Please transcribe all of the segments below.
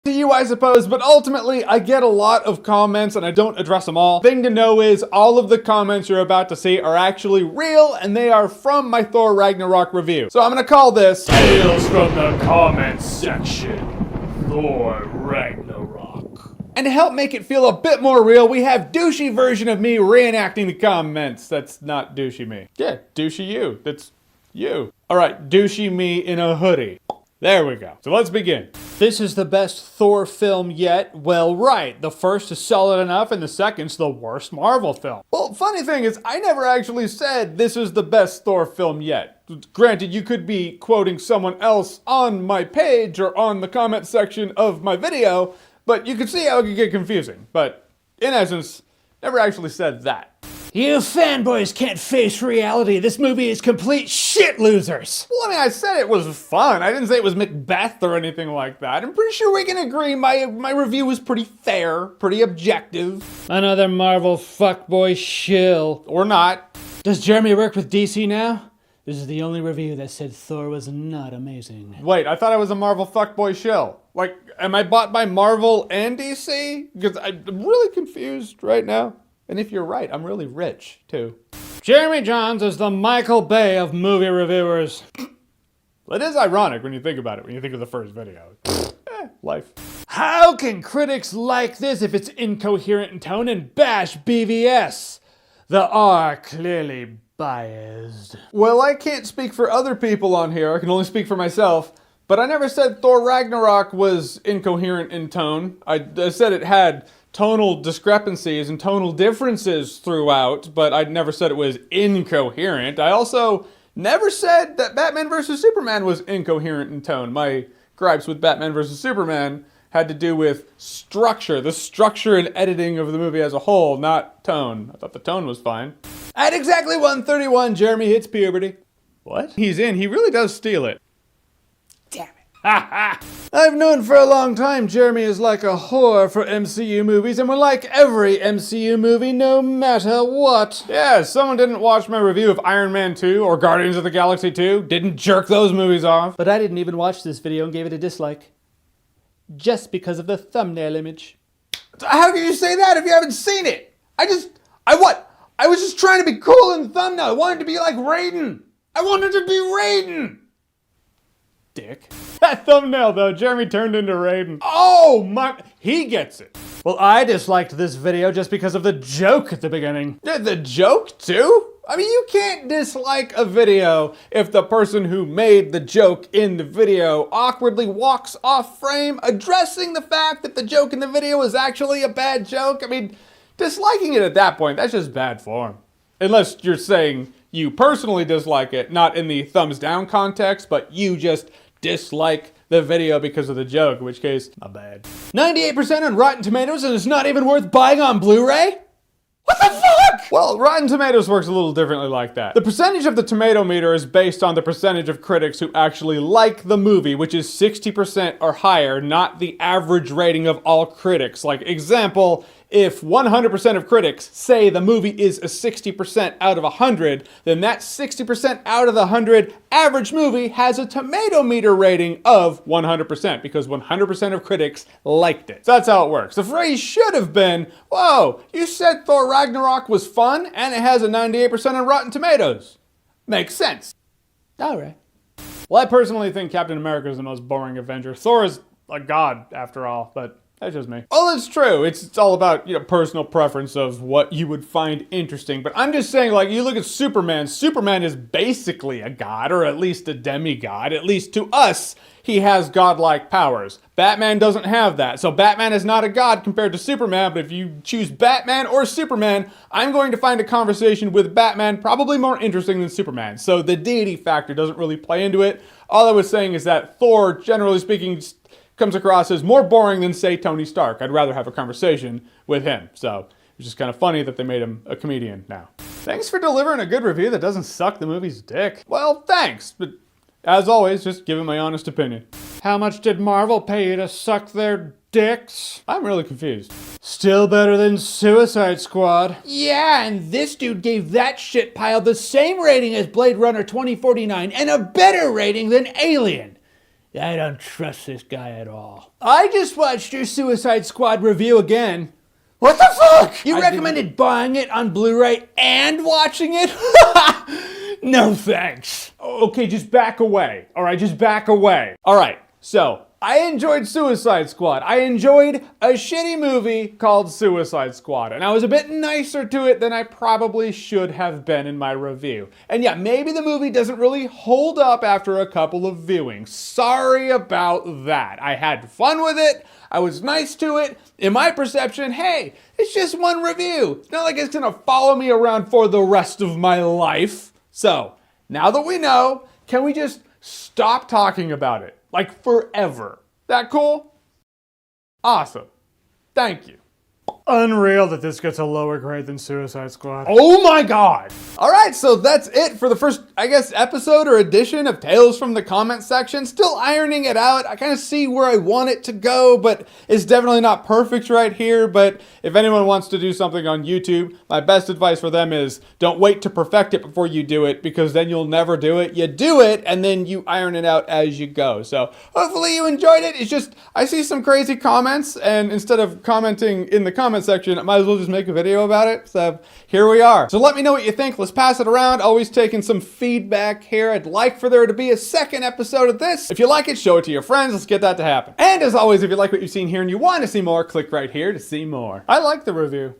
to you, I suppose, but ultimately I get a lot of comments and I don't address them all. Thing to know is all of the comments you're about to see are actually real and they are from my Thor Ragnarok review. So I'm gonna call this Tales from the Comments Section, Thor Ragnarok. And to help make it feel a bit more real, we have douchey version of me reenacting the comments. That's not douchey me. Yeah, douchey you. That's you. All right, douchey me in a hoodie. There we go. So let's begin. This is the best Thor film yet. Well, right. The first is solid enough and the second's the worst Marvel film. Well, funny thing is, I never actually said this is the best Thor film yet. Granted, you could be quoting someone else on my page or on the comment section of my video, but you can see how it could get confusing. But in essence, never actually said that. You fanboys can't face reality. This movie is complete shit losers. Well, I mean, I said it was fun. I didn't say it was Macbeth or anything like that. I'm pretty sure we can agree my review was pretty fair, pretty objective. Another Marvel fuckboy shill. Or not. Does Jeremy work with DC now? This is the only review that said Thor was not amazing. Wait, I thought I was a Marvel fuckboy shill. Like, am I bought by Marvel and DC? Because I'm really confused right now. And if you're right, I'm really rich, too. Jeremy Jahns is the Michael Bay of movie reviewers. It is ironic when you think about it, when you think of the first video. Life. How can critics like this if it's incoherent in tone and bash BVS? The R clearly biased. Well, I can't speak for other people on here. I can only speak for myself. But I never said Thor Ragnarok was incoherent in tone. I said it had tonal discrepancies and tonal differences throughout, but I never said it was incoherent. I also never said that Batman vs. Superman was incoherent in tone. My gripes with Batman vs. Superman had to do with structure, the structure and editing of the movie as a whole, not tone. I thought the tone was fine. At exactly 1:31, Jeremy hits puberty. What? He's in. He really does steal it. Damn it. I've known for a long time Jeremy is like a whore for MCU movies and will like every MCU movie no matter what. Yeah, someone didn't watch my review of Iron Man 2 or Guardians of the Galaxy 2, didn't jerk those movies off. But I didn't even watch this video and gave it a dislike. Just because of the thumbnail image. How can you say that if you haven't seen it? I was just trying to be cool in the thumbnail. I wanted to be like Raiden. I wanted to be Raiden. Dick. That thumbnail though, Jeremy turned into Raiden. Oh my, he gets it. Well, I disliked this video just because of the joke at the beginning. The joke too? I mean, you can't dislike a video if the person who made the joke in the video awkwardly walks off frame addressing the fact that the joke in the video is actually a bad joke. I mean, disliking it at that point, that's just bad form. Unless you're saying you personally dislike it, not in the thumbs down context, but you just dislike the video because of the joke, in which case, not bad. 98% on Rotten Tomatoes and it's not even worth buying on Blu-ray? What the fuck? Well, Rotten Tomatoes works a little differently like that. The percentage of the tomato meter is based on the percentage of critics who actually like the movie, which is 60% or higher, not the average rating of all critics. Like, example, if 100% of critics say the movie is a 60% out of 100, then that 60% out of the 100 average movie has a tomato meter rating of 100% because 100% of critics liked it. So that's how it works. The phrase should have been, whoa, you said Thor Ragnarok was fun and it has a 98% on Rotten Tomatoes. Makes sense. All right. Well, I personally think Captain America is the most boring Avenger. Thor is a god after all, but that's just me. Well, it's true. It's all about, personal preference of what you would find interesting. But I'm just saying, like, you look at Superman. Superman is basically a god, or at least a demigod. At least to us, he has godlike powers. Batman doesn't have that. So Batman is not a god compared to Superman. But if you choose Batman or Superman, I'm going to find a conversation with Batman probably more interesting than Superman. So the deity factor doesn't really play into it. All I was saying is that Thor, generally speaking, comes across as more boring than, say, Tony Stark. I'd rather have a conversation with him. So it's just kind of funny that they made him a comedian now. Thanks for delivering a good review that doesn't suck the movie's dick. Well, thanks, but as always, just giving my honest opinion. How much did Marvel pay you to suck their dicks? I'm really confused. Still better than Suicide Squad. Yeah, and this dude gave that shit pile the same rating as Blade Runner 2049 and a better rating than Alien. I don't trust this guy at all. I just watched your Suicide Squad review again. What the fuck? You recommended buying it on Blu-ray and watching it? No thanks. Okay, just back away. All right, just back away. All right, so I enjoyed Suicide Squad. I enjoyed a shitty movie called Suicide Squad, and I was a bit nicer to it than I probably should have been in my review. And yeah, maybe the movie doesn't really hold up after a couple of viewings. Sorry about that. I had fun with it. I was nice to it. In my perception, hey, it's just one review. It's not like it's gonna follow me around for the rest of my life. So, now that we know, can we just stop talking about it? Like forever. That cool? Awesome. Thank you. Unreal that this gets a lower grade than Suicide Squad. Oh my god! Alright, so that's it for the first, I guess, episode or edition of Tales from the Comment Section. Still ironing it out. I kind of see where I want it to go, but it's definitely not perfect right here. But if anyone wants to do something on YouTube, my best advice for them is don't wait to perfect it before you do it, because then you'll never do it. You do it, and then you iron it out as you go. So hopefully you enjoyed it. It's just, I see some crazy comments, and instead of commenting in the comment section, I might as well just make a video about it. So here we are. So let me know what you think. Let's pass it around. Always taking some feedback here. I'd like for there to be a second episode of this. If you like it, show it to your friends. Let's get that to happen. And as always, if you like what you've seen here and you want to see more, click right here to see more. I like the review.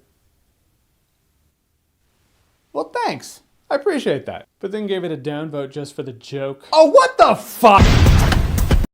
Well, thanks. I appreciate that. But then gave it a downvote just for the joke. Oh, what the fuck?